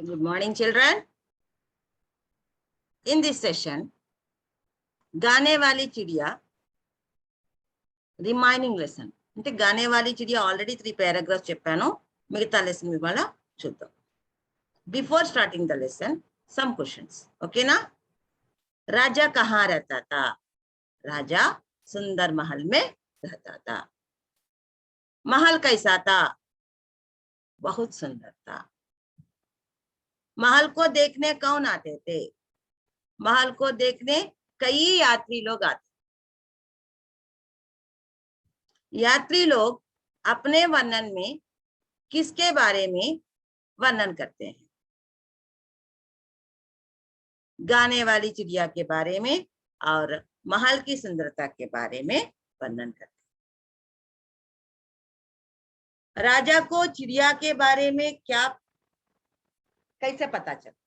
Good morning, children. In this session, गाने वाली चिड़िया రిమైనింగ్ లెసన్ అంటే గానే వాली चिड़िया ఆల్రెడీ 3 పారాగ్రాఫ్స్ చెప్పాను. మిగతా లెసన్ ఇవాళ చూద్దాం. Before starting the lesson some questions. ఓకేనా? राजा कहाँ रहता था? राजा सुंदर महल में रहता था. महल कैसा था? बहुत सुंदर था. महल को देखने कौन आते थे? महल को देखने कई यात्री लोग आते. यात्री लोग अपने वर्णन में किसके बारे में वर्णन करते हैं? गाने वाली चिड़िया के बारे में और महल की सुंदरता के बारे में वर्णन करते हैं. राजा को चिड़िया के बारे में क्या कैसे पता चला?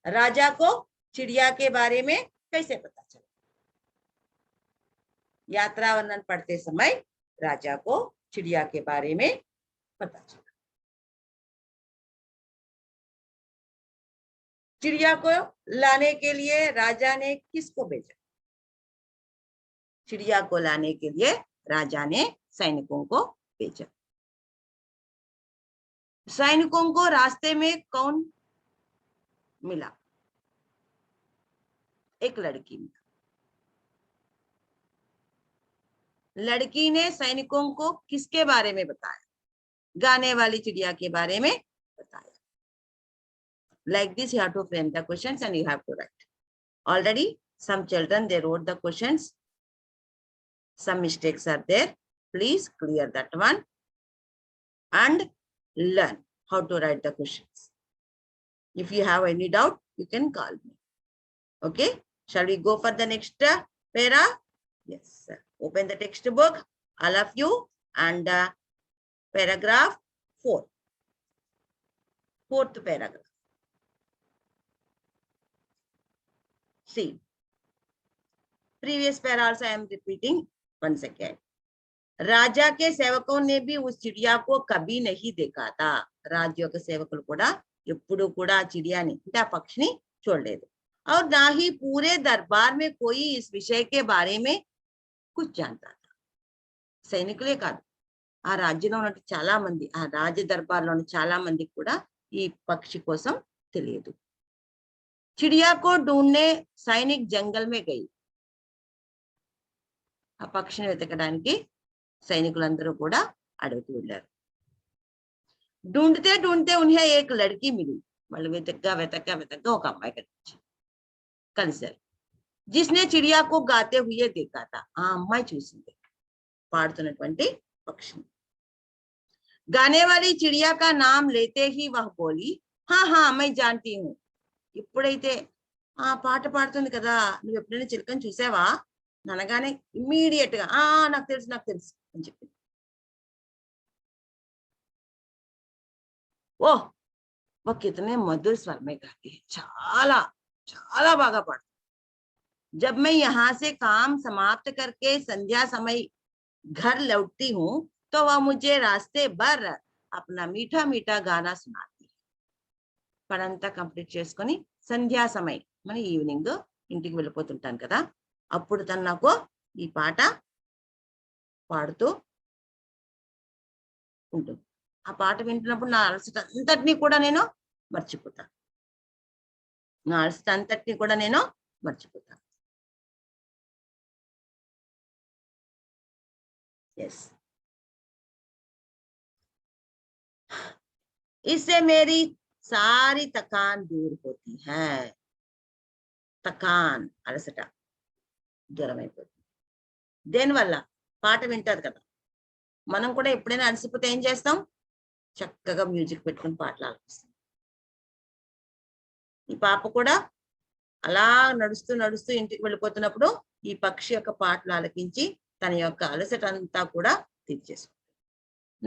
राजा को चिड़िया के बारे में कैसे पता चला? यात्रा वर्णन पढ़ते समय राजा को चिड़िया के बारे में पता चला. चिड़िया को लाने के लिए राजा ने किसको भेजा? चिड़िया को लाने के लिए राजा ने सैनिकों को भेजा. सैनिकों को रास्ते में कौन मिला? एक लड़की मिला. लड़की ने सैनिकों को किसके बारे में बताया? गाने वाली चिड़िया के बारे में बताया. Like this you have to frame the questions and you have to write. Already some children they wrote the questions. Some mistakes are there. Please clear that one and learn how to write the questions. If you have any doubt, you can call me. Okay, shall we go for the next para? Yes, sir. Open the textbook, all of you, and paragraph 4. Fourth paragraph. See, previous para also I am repeating once again. राजा के सेवकों ने भी उस चिड़िया को कभी नहीं देखा था. राज्य के सेवकुలు కూడా ఎప్పుడు కూడా చిడియాని అంటే ఆ పక్షిని చూడలేదు. और ना ही पूरे दरबार में कोई इस विषय के बारे में कुछ जानता था. సైనికులే కాదు, ఆ రాజ్యంలో ఉన్న చాలా మంది, ఆ రాజ దర్బార్లో ఉన్న చాలా మందికి కూడా ఈ పక్షి కోసం తెలియదు. चिड़िया को ढूंढने सैनिक जंगल में गई. ఆ పక్షిని వెతకడానికి సైనికులందరూ కూడా అడవికి వెళ్ళారు. ढूंढते ढूंढते उन्हें एक लड़की मिली. వాళ్ళు వెతకగా ఒక అమ్మాయి కలిశారు. जिसने चिड़िया को गाते हुए देखा था. ఆ అమ్మాయి చూసింది పాడుతున్నటువంటి పక్షిని. गाने वाली चिड़िया का नाम लेते ही वह बोली, हाँ हाँ मैं जानती हूँ. ఇప్పుడైతే ఆ పాట పాడుతుంది కదా, నువ్వు ఎప్పుడైనా చిలుకని చూసావా అనగానే ఇమ్మీడియట్ గా నాకు తెలుసు అని చెప్పింది. ఓహ్ वो कितने मधुर स्वर में गाती है. చాలా చాలా బాగా పాడుతుంది. जब मैं यहाँ से काम समाप्त करके संध्या समय घर लौटती हूँ तो वह मुझे रास्ते भर अपना मीठा मीठा गाना सुनाती है. పనంతా కంప్లీట్ చేసుకొని సంధ్యా సమయం మన ఈవినింగ్ ఇంటికి వెళ్ళిపోతుంటాను కదా, అప్పుడు తను నాకు ఈ పాట పాడుతూ ఉంటుంది. ఆ పాట వింటున్నప్పుడు నా అలసట అంతటినీ కూడా నేను మర్చిపోతాను. ఎస్, इससे मेरी सारी थकान दूर होती है. थकान అలసట దూరం అయిపోతుంది. దేనివల్ల? పాట వింటారు కదా. మనం కూడా ఎప్పుడైనా అలసిపోతే ఏం చేస్తాం? చక్కగా మ్యూజిక్ పెట్టుకుని పాటలు ఆలపిస్తాం. ఈ పాప కూడా అలా నడుస్తూ నడుస్తూ ఇంటికి వెళ్ళిపోతున్నప్పుడు ఈ పక్షి యొక్క పాటలు ఆలకించి తన యొక్క అలసట అంతా కూడా తీర్చేసుకుంటుంది.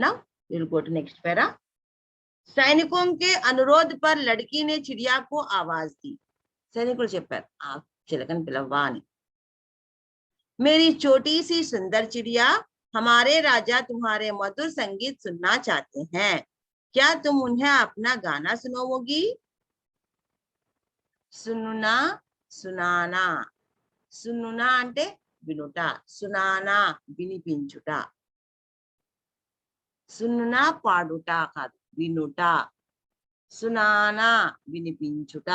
Now we will go to next para. सैनिकों के अनुरोध पर लड़की ने चिड़िया को आवाज दी. सैनिकुలు చెప్పారు ఆ చిలకని పిలవ్వా అని. मेरी छोटी सी सुंदर चिड़िया, हमारे राजा तुम्हारे मधुर संगीत सुनना चाहते हैं. क्या तुम उन्हें अपना गाना सुनाओगी? सुनना, सुनाना. సున్నునా అంటే వినుట, సునానా వినిపించుట. సున్నునా పాడుట కాదు, వినుట. సునానా వినిపించుట.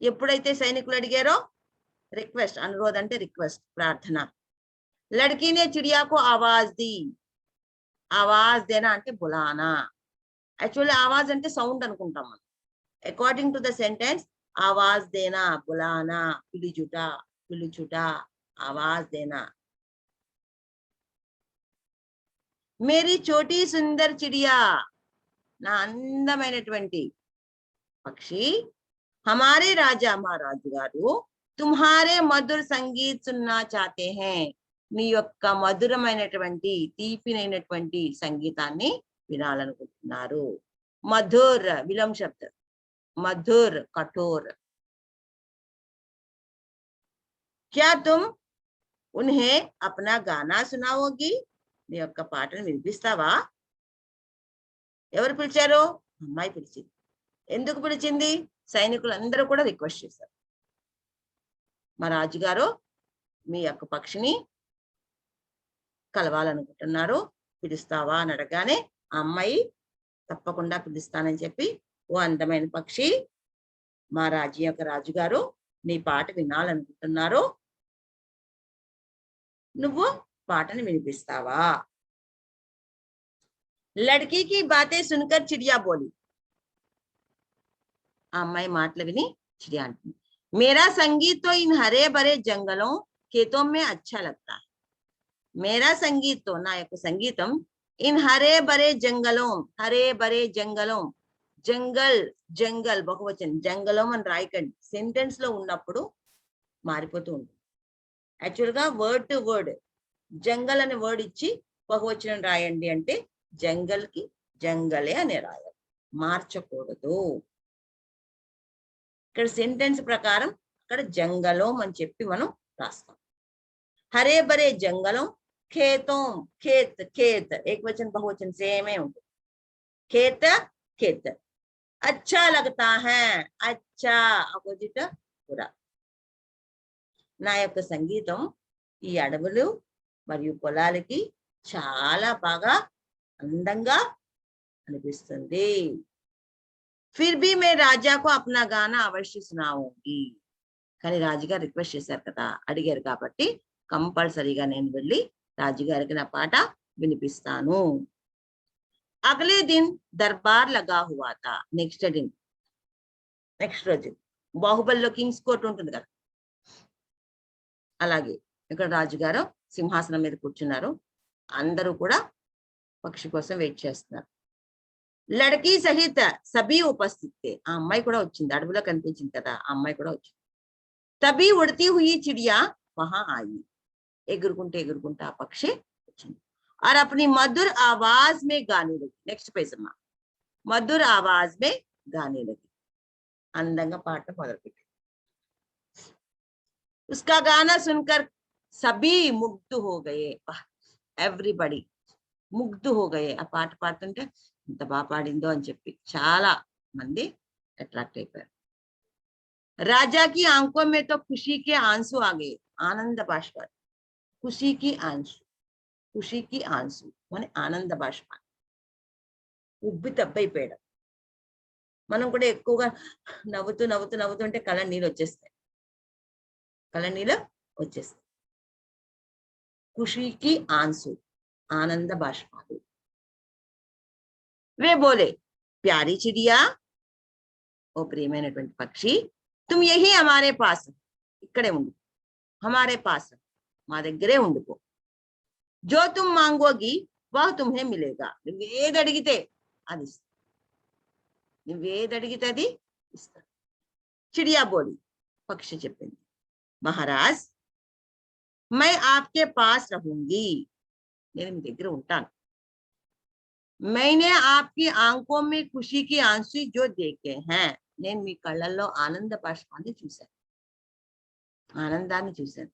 ఎప్పుడైతే సైనికులు అడిగారో రిక్వెస్ట్, అనురోధ్ అంటే రిక్వెస్ట్, ప్రార్థన. లడ్కీ నే చిడియా కో ఆవాజ్ ది. ఆవాజ్ దేనా అంటే బులానా. యాక్చువల్లీ ఆవాజ్ అంటే సౌండ్ అనుకుంటాం మనం. అకార్డింగ్ టు ద సెంటెన్స్, आवाज देना, बुलाना, पिलिजुटा, पिलिचुटा, आवाज देना. मेरी छोटी सुंदर चिड़िया, ना అందమైనటువంటి పక్షి, हमारे राजा महाराज గారు तुम्हारे मधुर संगीत सुनना चाहते हैं. మీ యొక్క మధురమైనటువంటి తీపినైనటువంటి సంగీతాన్ని వినాలనుకుంటున్నారు. మధుర్ విలం శబ్దం, मधुर कठोर. क्या तुम उन्हें अपना गाना सुनाओगी? నీ యొక్క పాటను వినిపిస్తావా? ఎవరు పిలిచారు? అమ్మాయి పిలిచింది. ఎందుకు పిలిచింది? సైనికులందరూ కూడా రిక్వెస్ట్ చేశారు. మా రాజుగారు మీ యొక్క పక్షిని కలవాలనుకుంటున్నారు, పిలుస్తావా అని అడగానే ఆ అమ్మాయి తప్పకుండా పిలుస్తానని చెప్పి, ఓ అందమైన పక్షి, మా రాజ్యం యొక్క రాజుగారు నీ పాట వినాలనుకుంటున్నారు, నువ్వు పాటను వినిపిస్తావా? లడ్కీ కి బాతే సున్కర్ చిడియా బోలి. ఆ అమ్మాయి మాటలు విని చిడియా అంటుంది, మేరా సంగీత్ తో ఇన్ హరే భరే జంగలోं खेतों में अच्छा लगता है. మేరా సంగీత్ తో, నా యొక్క సంగీతం, ఇన్ హరే భరే జంగలోं, హరే భరే జంగలోं, జంగల్ జంగల్ బహువచనం, జంగలం అని రాయకండి, సెంటెన్స్ లో ఉన్నప్పుడు మారిపోతూ ఉంటుంది. యాక్చువల్ గా వర్డ్ టు వర్డ్ జంగల్ అనే వర్డ్ ఇచ్చి బహువచనం రాయండి అంటే జంగల్ కి జంగలే అనే రాయాలి, మార్చకూడదు. ఇక్కడ సెంటెన్స్ ప్రకారం అక్కడ జంగలం అని చెప్పి మనం రాస్తాం. హరే భరే జంగలం, ఖేతం ఖేత్, ఖేత్ ఏకవచనం బహువచనం సేమే ఉంటుంది. ఖేత ఖేత్. अच्छा लगता है, अच्छा అపోజిట్ కూడా. నా యొక్క సంగీతం ఈ అడవులు మరియు పొలాలకి చాలా బాగా అందంగా అనిపిస్తుంది. फिर भी मैं राजा को अपना गाना अवश्य सुनाऊंगी. కానీ రాజుగారు రిక్వెస్ట్ చేశారు కదా, అడిగారు కాబట్టి కంపల్సరీగా నేను వెళ్ళి రాజుగారికి నా పాట వినిపిస్తాను. అగలే దిన్ దర్బార్ లగా హువా థా. నెక్స్ట్ రోజు బాహుబలిలో కింగ్స్ కోర్ట్ ఉంటుంది కదా, అలాగే ఇక్కడ రాజుగారు సింహాసనం మీద కూర్చున్నారు, అందరూ కూడా పక్షి కోసం వెయిట్ చేస్తున్నారు. లడకీ సహిత సభీ ఉపస్థితే. ఆ అమ్మాయి కూడా వచ్చింది, అడవిలో కనిపించింది కదా, ఆ అమ్మాయి కూడా వచ్చింది. తబీ ఉడతీ హుయి చిడియా వహా ఆయి. ఎగురుకుంటే ఎగురుకుంటే ఆ పక్షి వచ్చింది. और अपनी मधुर आवाज में गाने लगी. नेक्स्ट पेज अम्मा. मधुर आवाज में गाने लगी. अंदंगा पाठ మొదలుపెట్టింది. उसका गाना सुनकर सभी मुग्ध हो गए. एवरीबडी मुग्ध हो गए. ఆ పాట పాడుతుంటే ఎంత బాగా పాడిందో అని చెప్పి చాలా మంది అట్రాక్ట్ అయిపోయారు. राजा की आंखों में तो खुशी के आंसू आ गए. आनंद बाष्पाలు. खुशी की आंसू, ఖుషీకి ఆన్సు అని ఆనంద బాష్ప, ఉబ్బి తబ్బైపోయాడు. మనం కూడా ఎక్కువగా నవ్వుతూ నవ్వుతూ నవ్వుతుంటే కళ్ళ నీళ్ళు వచ్చేస్తాయి, కళ్ళ నీళ్ళు వచ్చేస్తాయి. ఖుషీకి ఆన్సు, ఆనంద బాష్పాలు. వే బోలే, ప్యారీ చిడియా, ఓ ప్రియమైనటువంటి పక్షి, తుమ్ యహీ హమారే పాస్, ఇక్కడే ఉండు, హమారే పాస్ మా దగ్గరే ఉండిపో. जो तुम मांगोगी वह तुम्हें मिलेगा. నువ్వేది అడిగితే అది ఇస్తా, నువ్వేది అడిగితే అది ఇస్తా. చిడియా బోలి, పక్షి చెప్పింది, మహారాజ్ मैं आपके पास रहूंगी, నేను మీ దగ్గర ఉంటాను. मैंने आपकी आंखों में खुशी की आंसू जो देखे हैं, నేను మీ కళ్ళల్లో ఆనంద బాష్పాన్ని చూశాను, ఆనందాన్ని చూశాను.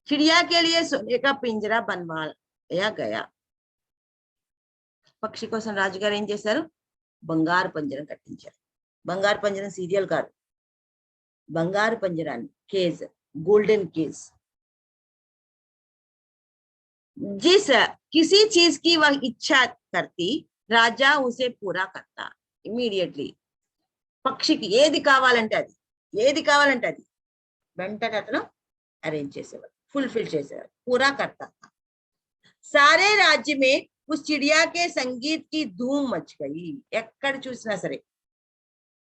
चिड़िया के लिए सोने का पिंजरा बनवाया गया. పక్షి కోసం రాజుగారు ఏం చేశారు? బంగారు పంజరం కట్టించారు. బంగారు పంజరం సీరియల్ కాదు, బంగారు పంజరాన్ని, కేజ్, गोल्डन केज। जिस किसी चीज की वह इच्छा करती राजा उसे पूरा करता इमीडिएटली। పక్షికి ఏది కావాలంటే అది, ఏది కావాలంటే అది వెంటనే అతను అరేంజ్ చేసేవాడు, ఫుల్ఫిల్ చేసేవాడు, పూరా करता था। सारे राज्य में उस चिड़िया के संगीत की धूम मच गई। ఎక్కడ చూసినా సరే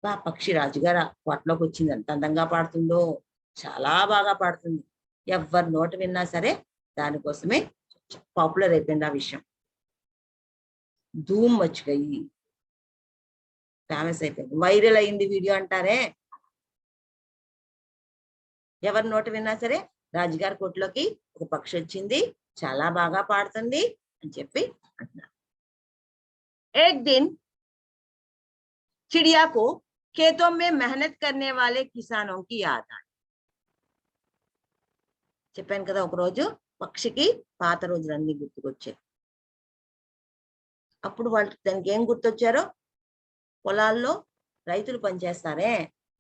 బా పక్షి రాజుగారు కోటలోకి వచ్చింది, ఎంత అందంగా పాడుతుందో, చాలా బాగా పాడుతుంది, ఎవరి నోట విన్నా సరే దానికోసమే పాపులర్ అయిపోయింది ఆ విషయం, ధూమ్ మచ్ గయి, ఫేమస్ అయిపోయింది, వైరల్ అయింది వీడియో అంటారే, ఎవరి నోట విన్నా సరే రాజుగారి కోటలోకి ఒక పక్షి వచ్చింది, చాలా బాగా పాడుతుంది అని చెప్పి అంటున్నారు। एक दिन चिड़िया को खेतों में मेहनत करने वाले किसानों की याद आई। చెప్పాను కదా ఒక రోజు పక్షికి పాత రోజులన్నీ గుర్తుకొచ్చాయి। అప్పుడు వాళ్ళు దానికి ఏం గుర్తొచ్చారో, పొలాల్లో రైతులు పనిచేస్తారే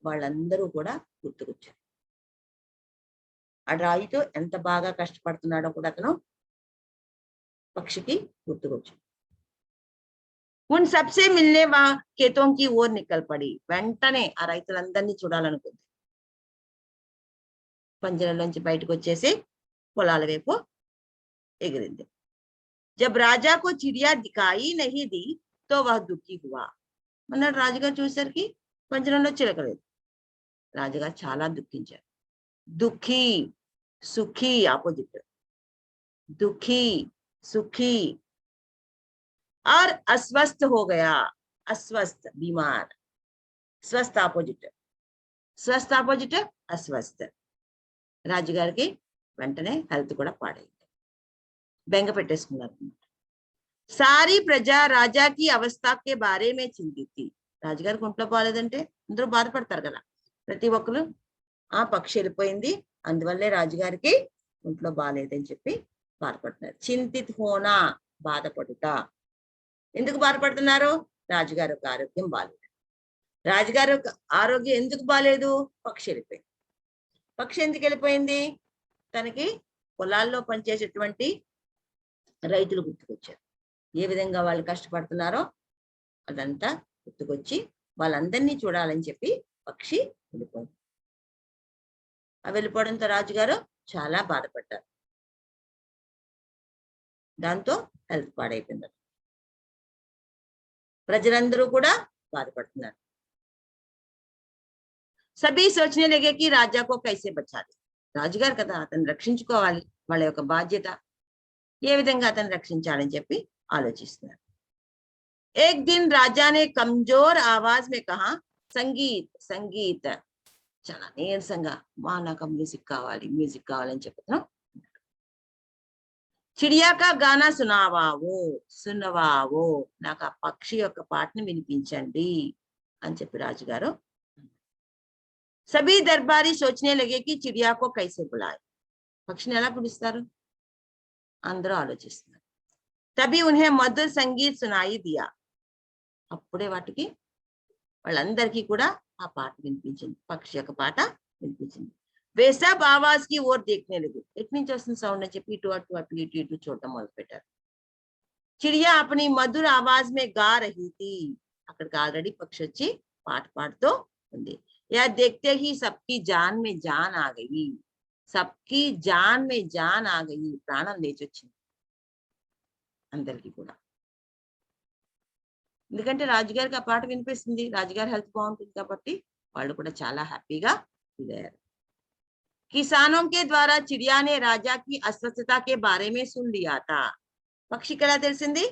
వాళ్ళందరూ కూడా గుర్తుకొచ్చారు। ఆ రైతు ఎంత బాగా కష్టపడుతున్నాడో కూడా అతను పక్షికి గుర్తుకొచ్చాడు। उन सबसे मिलने वहां खेतों की ओर निकल पड़ी। వెంటనే ఆ రైతులందరినీ చూడాలనుకుంది, పంజరంలోంచి బయటకు వచ్చేసి పొలాల వైపు ఎగిరింది। जब राजा को चिड़िया दिखाई नहीं दी तो वह दुखी हुआ। అన్నాడు రాజుగారు చూసేసరికి పంజరంలో చిలకలేదు, రాజుగారు చాలా దుఃఖించారు। దుఃఖీ, సుఖీ ఆపోజిట్, దుఃఖీ సుఖీ और अस्वस्थ हो गया। अस्वस्थ बीमार, स्वस्थ ఆపోజిట్, స్వస్థ ఆపోజిట్ అస్వస్థ। రాజుగారికి వెంటనే హెల్త్ కూడా పాడైంది, బెంగ పెట్టేసుకున్నారు। సారీ ప్రజా రాజా కి అవస్థ కే బారే మే చింతితి। రాజుగారికి ఒంట్లో బాగాలేదంటే అందరూ బాధపడతారు కదా, ప్రతి ఒక్కరు ఆ పక్షి వెళ్ళిపోయింది అందువల్లే రాజుగారికి ఒంట్లో బాగాలేదని చెప్పి బాధపడుతున్నారు। చింతిత్ హోనా, బాధపడుట, ఎందుకు బాధపడుతున్నారు? రాజుగారి యొక్క ఆరోగ్యం బాగాలేదు। రాజుగారి యొక్క ఆరోగ్యం ఎందుకు బాగాలేదు? పక్షి వెళ్ళిపోయింది। పక్షి ఎందుకు వెళ్ళిపోయింది? తనకి పొలాల్లో పనిచేసేటువంటి రైతులు గుర్తుకొచ్చారు, ఏ విధంగా వాళ్ళు కష్టపడుతున్నారో అదంతా గుర్తుకొచ్చి వాళ్ళందరినీ చూడాలని చెప్పి పక్షి వెళ్ళిపోయింది। ఆ వెళ్ళిపోవడంతో రాజుగారు చాలా బాధపడ్డారు, దాంతో హెల్త్ పాడైపోయింది, ప్రజలందరూ కూడా బాధపడుతున్నారు। సభీ సోచనే లగే కి రాజా కో కైసే బచాలి। రాజుగారు కదా అతను రక్షించుకోవాలి, వాళ్ళ యొక్క బాధ్యత, ఏ విధంగా అతను రక్షించాలని చెప్పి ఆలోచిస్తున్నారు। एक दिन राजा ने कमजोर आवाज में कहा, संगीत संगीत। చాలా నీరసంగా, మా నాకు మ్యూజిక్ కావాలి, మ్యూజిక్ కావాలని చెప్తున్నాం। చిడియా కా గానా సునావావో, సునవావో, నాకు ఆ పక్షి యొక్క పాటను వినిపించండి అని చెప్పి రాజుగారు। సభీ దర్బారీ సోచనే లగే కి చిడియా కో కైసే బులాయే, పక్షిని ఎలా పిలుస్తారు అందరూ ఆలోచిస్తున్నారు। తబీ ఉన్హే మధుర సంగీత్ సునాయి దియా, అప్పుడే వాటికి వాళ్ళందరికీ కూడా ఆ పాట వినిపించింది, పక్షి యొక్క పాట వినిపించింది। वे सब आवाज की ओर देखने लगे, ఎటు నుంచి వస్తుంది సౌండ్ అని చెప్పి ఇటు అటు అటు ఇటు ఇటు చూడటం మొదలు పెట్టారు। చిడియా अपनी मधुर आवाज में गा रही थी, అక్కడికి ఆల్రెడీ పక్షి వచ్చి పాట పాడుతూ ఉంది। यह देखते ही सबकी जान में जान आ गई, सबकी जान में जान आ गई, ప్రాణం లేచి వచ్చింది అందరికీ కూడా, ఎందుకంటే రాజుగారికి ఆ పాట వినిపిస్తుంది, రాజుగారి హెల్త్ బాగుంటుంది కాబట్టి వాళ్ళు కూడా చాలా హ్యాపీగా ఫీల్ అయ్యారు। किसानों के द्वारा चिड़िया ने राजा की अस्वस्थता के बारे में सुन लिया था। పక్షికి ఎలా తెలిసింది?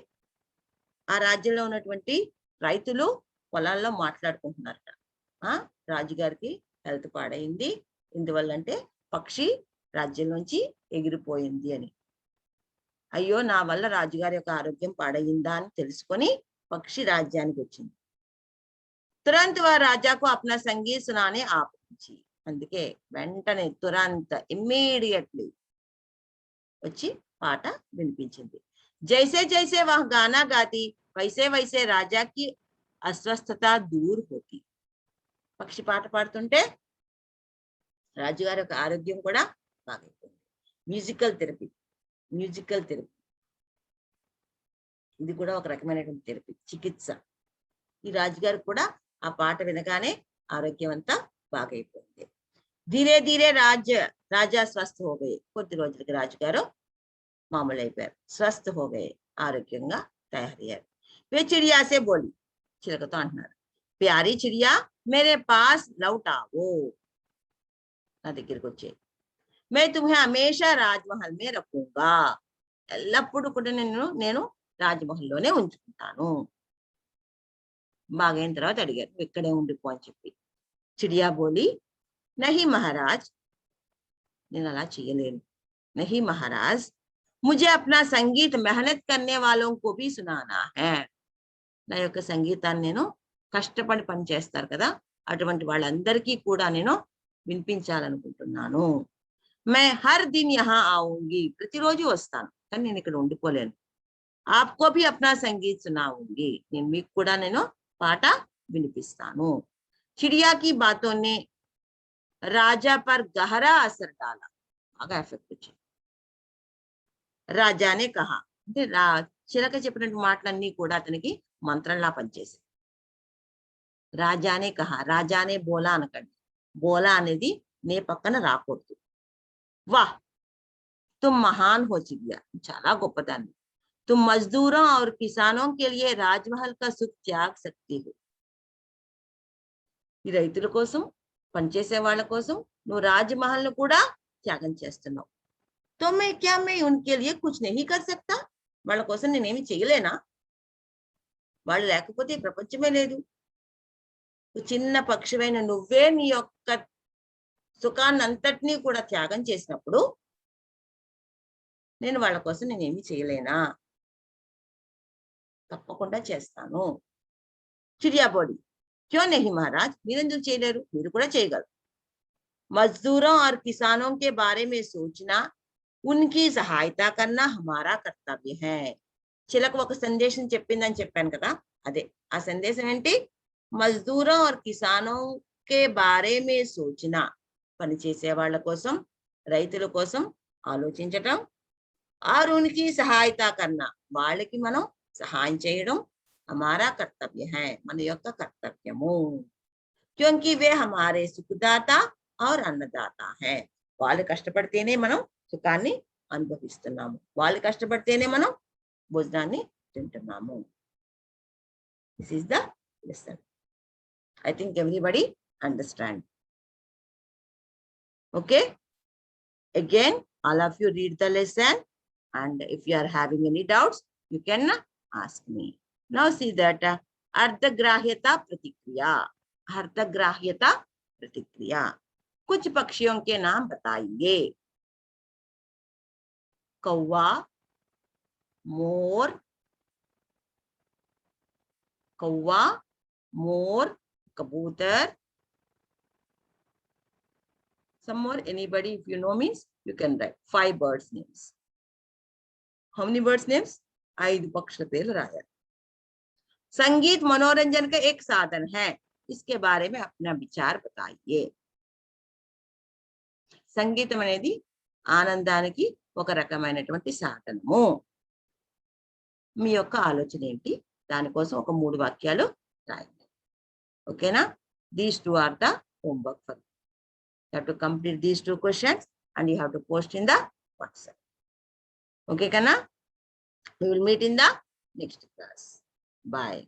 ఆ రాజ్యంలో ఉన్నటువంటి రైతులు పొలాల్లో మాట్లాడుకుంటున్నారట, రాజుగారికి హెల్త్ పాడైంది, ఎందువల్లంటే పక్షి రాజ్యం నుంచి ఎగిరిపోయింది అని। అయ్యో నా వల్ల రాజుగారి యొక్క ఆరోగ్యం పాడైందా అని తెలుసుకొని పక్షి రాజ్యానికి వచ్చింది। తురంత్ వా రాజాకు అప్నా సంగీత్ సునానే ఆపించి, అందుకే వెంటనే తురంత్ ఇమ్మీడియట్లీ వచ్చి పాట వినిపించింది। जैसे जैसे वह गाना गाती वैसे वैसे राजा की अस्वस्थता दूर होती. పక్షి పాట పాడుతుంటే రాజుగారి యొక్క ఆరోగ్యం కూడా బాగైపోయింది. Musical therapy. ఇది కూడా ఒక రకమైనటువంటి థెరపీ, చికిత్స. ఈ రాజుగారికి కూడా ఆ పాట వినగానే ఆరోగ్యం అంతా బాగైపోయింది. ధీరే ధీరే రాజా స్వస్థ హోగయే. కొద్ది రోజులకి రాజుగారు మామూలు అయిపోయారు, స్వస్థ హోగయే, ఆరోగ్యంగా తయారయ్యారు. వే చిడియా సే బోలి, చిలకతో అంటున్నారు, ప్యారీ చిడియా మేరే పాస్ లౌట్ आवो, నా దగ్గరికి వచ్చే, మే తుమ్హే హమేషా రాజ్మహల్ మే రఖూంగా, ఎల్లప్పుడూ కూడా నేను రాజ్మహల్లోనే ఉంచుకుంటాను. బాగైన తర్వాత అడిగారు, ఇక్కడే ఉండిపో అని చెప్పి. చిడియా బోలి, నహీ మహారాజ్, నేను అలా చేయలేను. నహీ మహారాజ్, ముझे अपना సంగీత్ మెహనత్ करने वालों को भी सुनाना है. నా యొక్క సంగీతాన్ని నేను కష్టపడి పని చేస్తారు కదా, అటువంటి వాళ్ళందరికీ కూడా నేను వినిపించాలనుకుంటున్నాను. మే హర్ దిన్ యహా ఆऊंगी, ప్రతిరోజు వస్తాను, కానీ నేను ఇక్కడ ఉండిపోలేను. आपको भी अपना సంగీత్ सुनाऊंगी, నేను మీకు కూడా నేను పాట వినిపిస్తాను. చిడియా की बातों ने राजा पर गहरा असर डाला, బాగా ఎఫెక్ట్ వచ్చింది. రాజానే కహా, అంటే చిలక చెప్పినట్టు మాటలన్నీ కూడా అతనికి మంత్రంలా పనిచేసాయి. రాజానే కహా, రాజానే బోలా అనకండి, బోలా అనేది నే పక్కన రాకూడదు. వాహ్ తుమ్ మహాన్ హో చిడియా, చాలా గొప్పదాన్ని. తుమ్ మజ్దూరోं और किसानों के लिए राजमहल का सुख त्याग सकती हो. ఈ రైతుల కోసం, పనిచేసే వాళ్ళ కోసం నువ్వు రాజ్మహల్ ను కూడా త్యాగం చేస్తున్నావు. तो मैं क्या मैं उनके लिए कुछ नहीं कर सकता, వాళ్ళ కోసం నేనేమి చేయలేనా? వాళ్ళు లేకపోతే ప్రపంచమే లేదు. చిన్న పక్షివైన నువ్వే నీ యొక్క సుఖాన్నంతటినీ కూడా త్యాగం చేసినప్పుడు నేను వాళ్ళ కోసం నేనేమి చేయలేనా? తప్పకుండా చేస్తాను. చిడియా బోలి, క్యో నహీ మహారాజ్, మీరెందుకు చేయలేరు? మీరు కూడా చేయగలరు. మజ్దూరోं और किसानों के बारे में सोचना, उनकी सहायता करना हमारा कर्तव्य है. చిలక ఒక సందేశం చెప్పిందని చెప్పాను కదా, అదే ఆ సందేశం ఏంటి? మజ్దూరోं और किसानों के बारे में सोचना, పనిచేసే వాళ్ళ కోసం, రైతుల కోసం ఆలోచించటం. और उनकी सहायता करना, వాళ్ళకి మనం సహాయం చేయడం हमारा कर्तव्य है, మన యొక్క కర్తవ్యము. क्योंकि वे हमारे सुखदाता और अन्नदाता है. వాళ్ళు కష్టపడితేనే మనం సుఖాన్ని అనుభవిస్తున్నాము, వాళ్ళు కష్టపడితేనే మనం భోజనాన్ని తింటున్నాము. This is the lesson. I think everybody understand. Okay, again all of you read the lesson, and if you are having any doubts you can ask me. Now see that अर्धग्राह्यता प्रतिक्रिया. अर्धग्राह्यता प्रतिक्रिया, कुछ पक्षियों के नाम बताइए. कौवा, मोर, कौवा, मोर, कबूतर. Some more, anybody if you know means you can write 5 birds names. How many birds names? 5 पक्षी పేర్లు రాయాలి. संगीत मनोरंजन का एक साधन है, इसके बारे में अपना विचार बताइए. సంగీతం అనేది ఆనందానికి ఒక రకమైనటువంటి సాధనము. మీ యొక్క ఆలోచన ఏంటి? దానికోసం ఒక 3 వాక్యాలు రాయండి. ఓకేనా? These 2 are the homework for you. You have to complete these 2 questions and you have to post in the WhatsApp. Okay, Kana? We will meet in the next class. Bye.